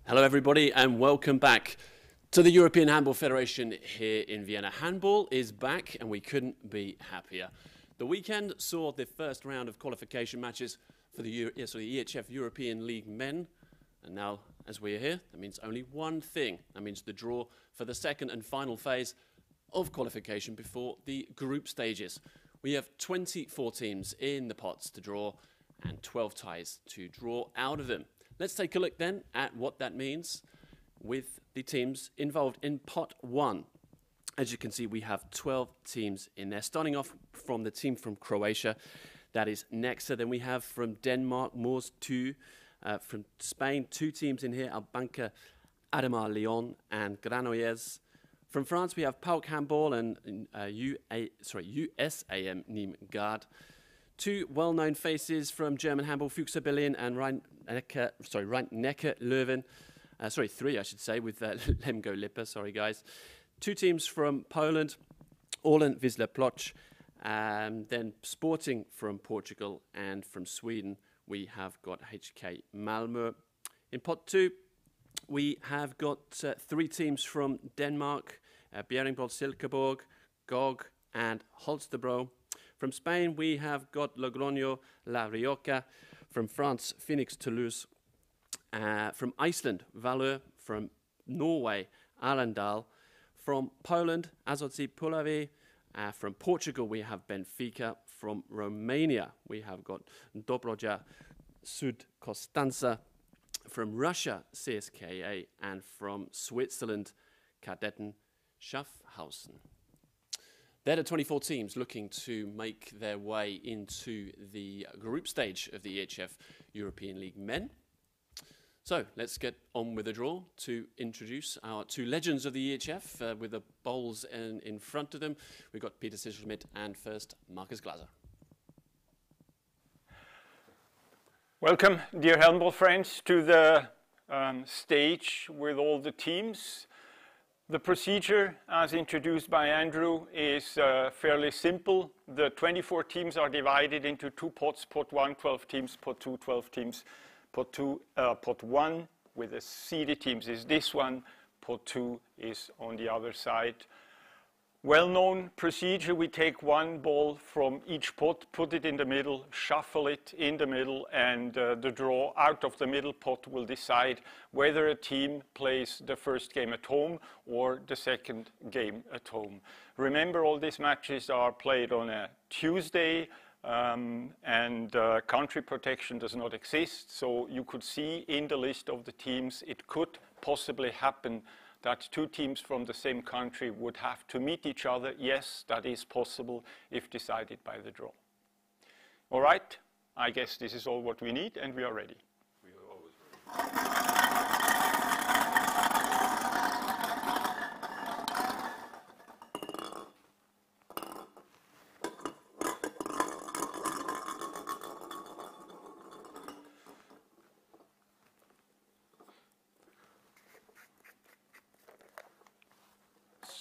Hello everybody and welcome back to the European Handball Federation here in Vienna. Handball is back and we couldn't be happier. The weekend saw the first round of qualification matches for the EHF European League men. And now, as we are here, that means only one thing. That means the draw for the second and final phase of qualification before the group stages. We have 24 teams in the pots to draw and 12 ties to draw out of them. Let's take a look then at what that means with the teams involved in pot 1. As you can see, we have 12 teams in there, starting off from the team from Croatia, that is Nexa. Then we have from Denmark, Moors 2. From Spain, 2 teams in here, Albanca, Ademar Lyon and Granollers. From France, we have Pauk Handball and USAM Nîmes Gard. 2 well-known faces from German Handball, Füchse Berlin and Rhein-Neckar Löwen. 3 I should say, with Lemgo Lippe, sorry guys. 2 teams from Poland, Orlen Wisla Plock, and then Sporting from Portugal, and from Sweden we have got HK Malmö. In pot 2 we have got 3 teams from Denmark, Bjerringbro Silkeborg, GOG and Holstebro. From Spain, we have got Logroño, La Rioja. From France, Phoenix Toulouse. From Iceland, Valur. From Norway, Arendal. From Poland, Azoty Puławy. From Portugal, we have Benfica. From Romania, we have got Dobroja Sud Constanța. From Russia, CSKA. And from Switzerland, Kadetten Schaffhausen. They're the 24 teams looking to make their way into the group stage of the EHF European League men. So let's get on with the draw to introduce our 2 legends of the EHF with the bowls in front of them. We've got Peter Sisselschmidt and first Markus Glaser. Welcome, dear handball friends, to the stage with all the teams. The procedure, as introduced by Andrew, is fairly simple. The 24 teams are divided into 2 pots. Pot 1, 12 teams. Pot 2, 12 teams. Pot 1 with the seeded teams is this one. Pot 2 is on the other side. Well-known procedure, we take 1 ball from each pot, put it in the middle, shuffle it in the middle, and the draw out of the middle pot will decide whether a team plays the first game at home or the second game at home. Remember, all these matches are played on a Tuesday, and country protection does not exist, so you could see in the list of the teams it could possibly happen that 2 teams from the same country would have to meet each other. Yes, that is possible if decided by the draw. All right, I guess this is all what we need and we are ready. We are always ready.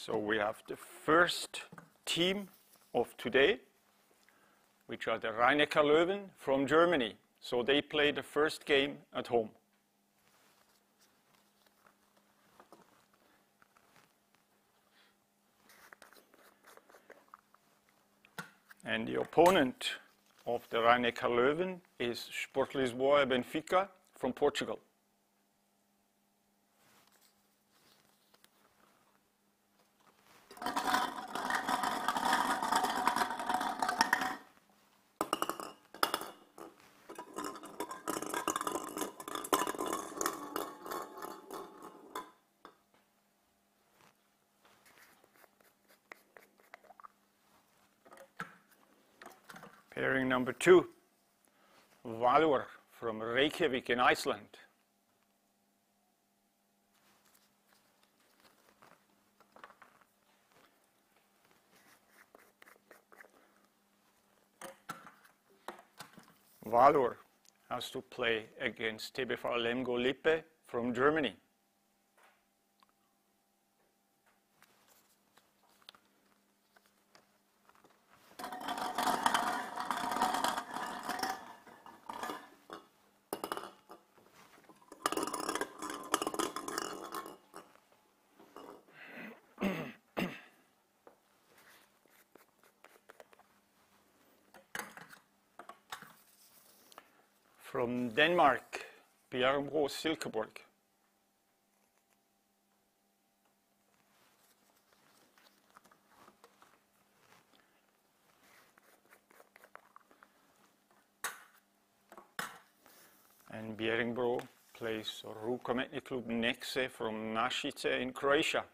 So we have the first team of today, which are the Rhein-Neckar Löwen from Germany. So they play the first game at home. And the opponent of the Rhein-Neckar Löwen is Sport Lisboa Benfica from Portugal. Pairing number 2, Valur from Reykjavik in Iceland. Valur has to play against TBV Lemgo Lippe from Germany. from Denmark, Bjergbro Silkeborg. And Bjergbro plays Rukometni Klub Nexe from Našice in Croatia.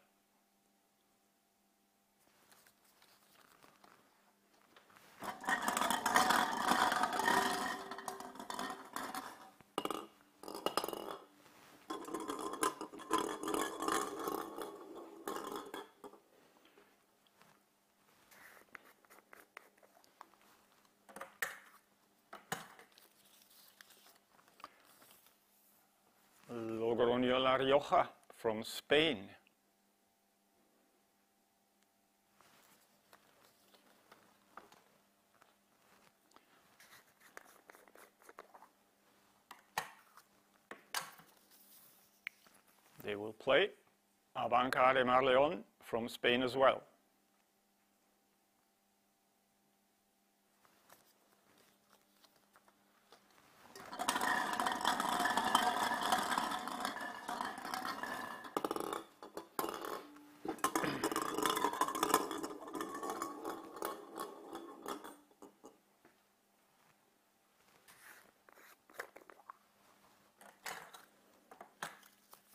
Logroño La Rioja from Spain. They will play Abanca de Marleón from Spain as well.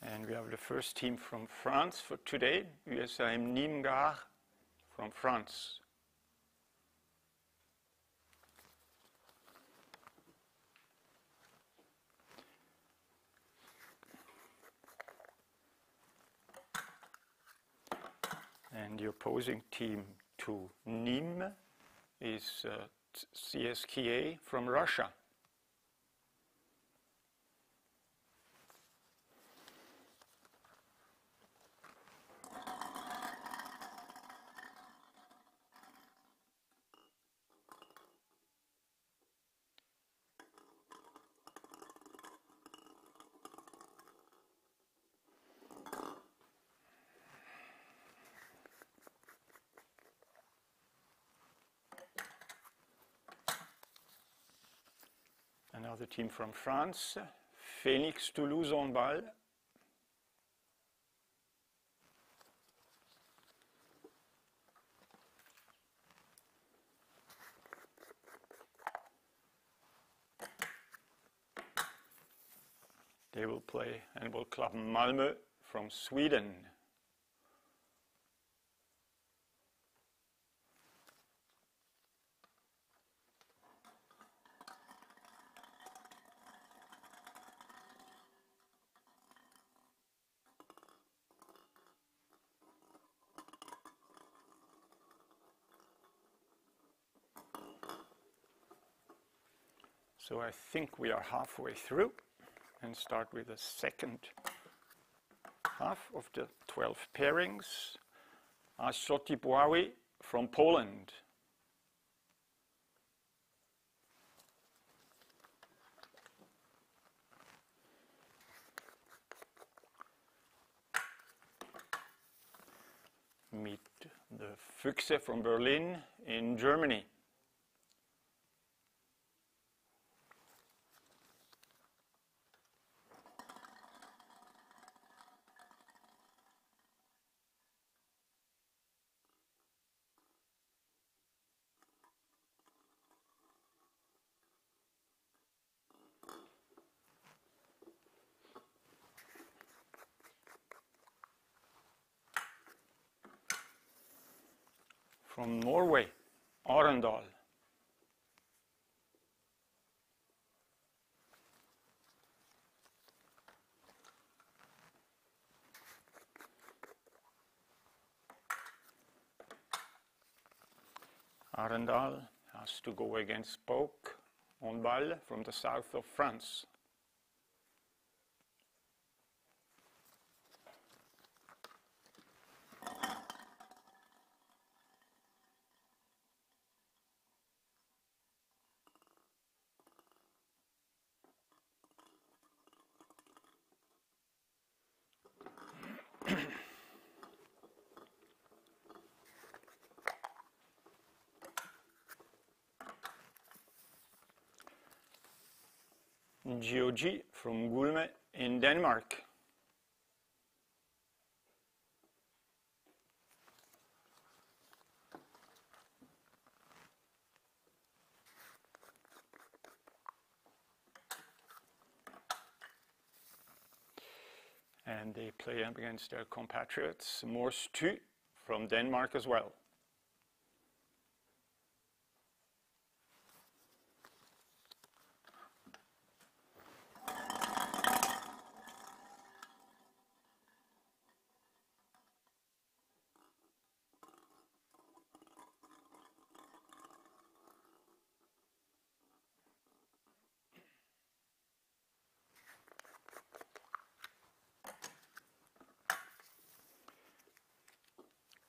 And we have the first team from France for today, USAM Nîmes from France. And the opposing team to Nîmes is CSKA from Russia. Another team from France, Phoenix Toulouse Handball. They will play Handball Club Malmö from Sweden. So I think we are halfway through and start with the second half of the 12 pairings. Ashoti Bławi from Poland. Meet the Füchse from Berlin in Germany. From Norway, Arendal. Arendal has to go against Spoke Handball from the south of France. GOG from Gulme in Denmark. And they play up against their compatriots, Mors 2 from Denmark as well.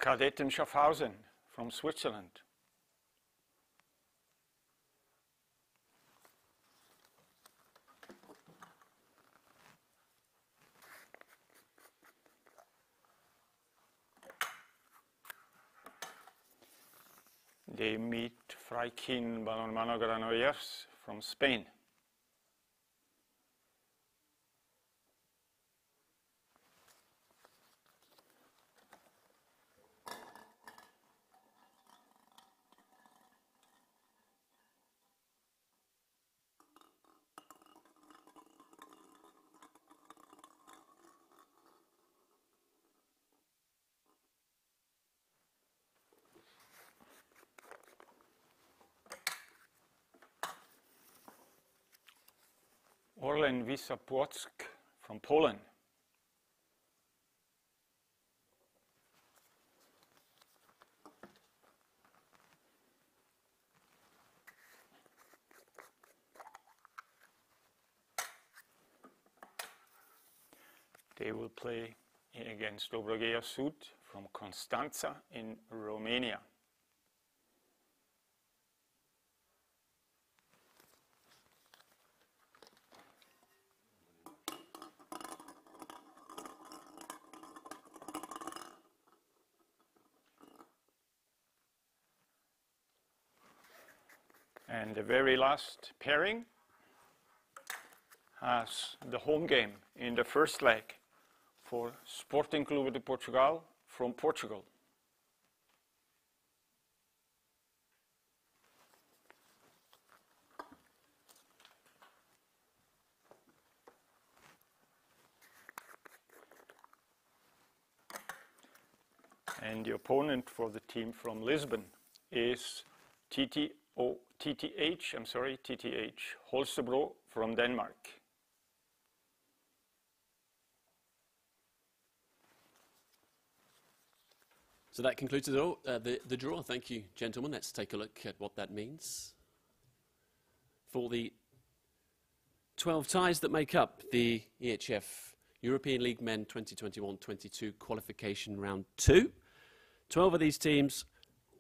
Kadetten Schaffhausen from Switzerland. They meet Freikin Balonmano Granollers from Spain. Orlen Wisła Płock from Poland. They will play against Dobrogea Sud from Constanța in Romania. And the very last pairing has the home game in the first leg for Sporting Clube de Portugal from Portugal. And the opponent for the team from Lisbon is TTH Holstebro from Denmark. So that concludes the draw. Thank you, gentlemen. Let's take a look at what that means for the 12 ties that make up the EHF European League Men 2021-22 Qualification Round 2. 12 of these teams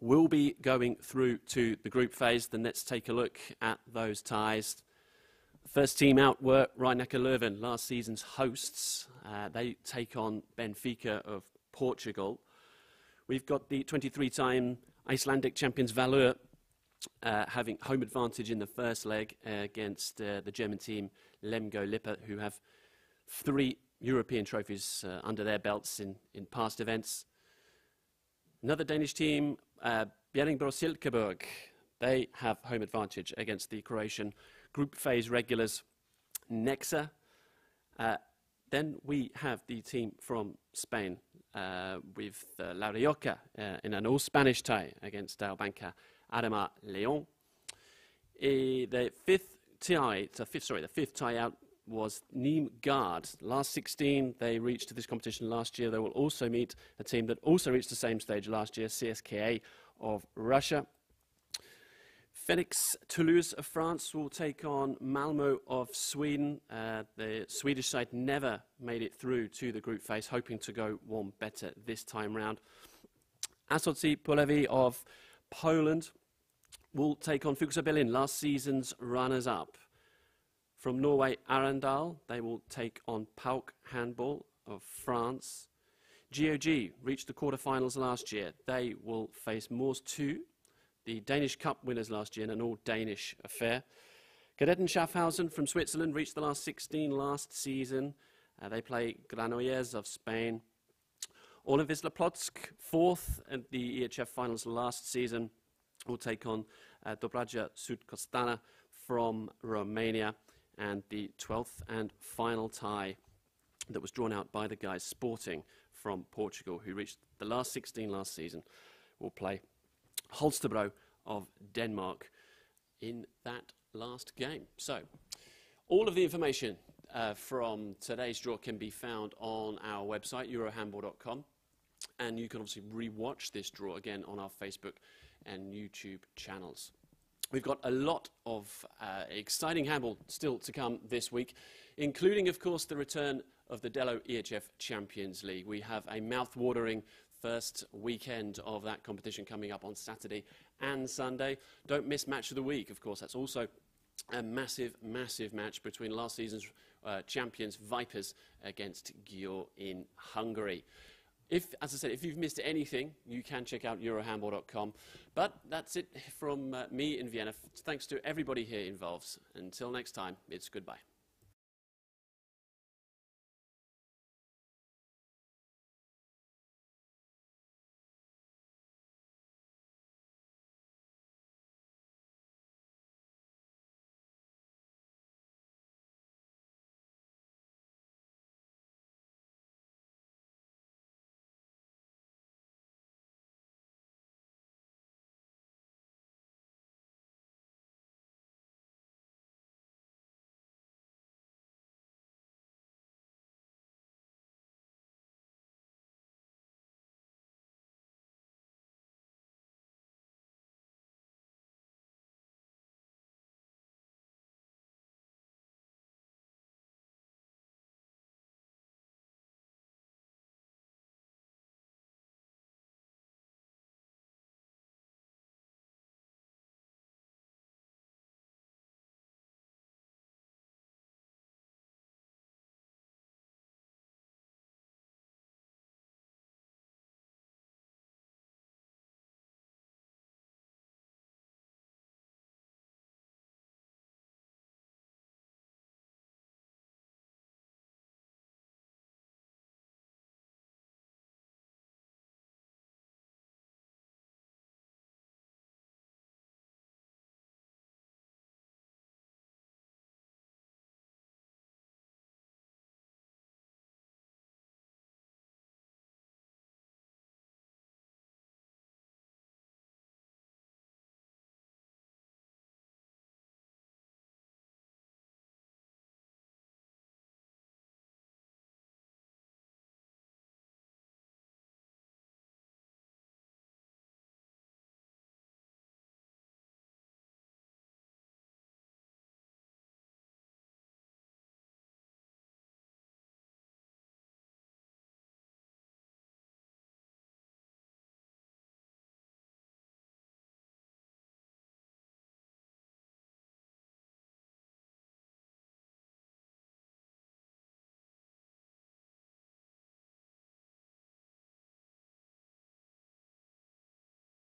will be going through to the group phase. Then let's take a look at those ties. The first team out were Rhein-Neckar Leuven, last season's hosts. They take on Benfica of Portugal. We've got the 23-time Icelandic champions Valur having home advantage in the first leg against the German team Lemgo Lippe, who have 3 European trophies under their belts in past events. Another Danish team, Bjerringbro-Silkeborg, they have home advantage against the Croatian group phase regulars Nexa. Then we have the team from Spain with La Rioja in an all-Spanish tie against Banca Ademar Leon. The fifth tie out was Nîmes Guard. Last 16, they reached this competition last year. They will also meet a team that also reached the same stage last year, CSKA of Russia. Phoenix Toulouse of France will take on Malmö of Sweden. The Swedish side never made it through to the group phase, hoping to go one better this time round. Asoczi Pulevi of Poland will take on Fuchs Berlin, last season's runners-up. From Norway, Arendal, they will take on PAOK Handball of France. GOG reached the quarterfinals last year. They will face Mors 2, the Danish Cup winners last year in an all-Danish affair. Cadetten Schaffhausen from Switzerland reached the last 16 last season. They play Granollers of Spain. Orlen Wisla Plock, fourth at the EHF finals last season, will take on Dobraja Sud-Costana from Romania. And the 12th and final tie that was drawn out by the guys Sporting from Portugal, who reached the last 16 last season, will play Holstebro of Denmark in that last game. So, all of the information from today's draw can be found on our website, eurohandball.com, and you can obviously re-watch this draw again on our Facebook and YouTube channels. We've got a lot of exciting handball still to come this week, including, of course, the return of the Dello EHF Champions League. We have a mouth-watering first weekend of that competition coming up on Saturday and Sunday. Don't miss Match of the Week, of course. That's also a massive, massive match between last season's champions, Vipers, against Győr in Hungary. As I said, if you've missed anything, you can check out eurohandball.com. But that's it from me in Vienna. Thanks to everybody here involved. Until next time, it's goodbye.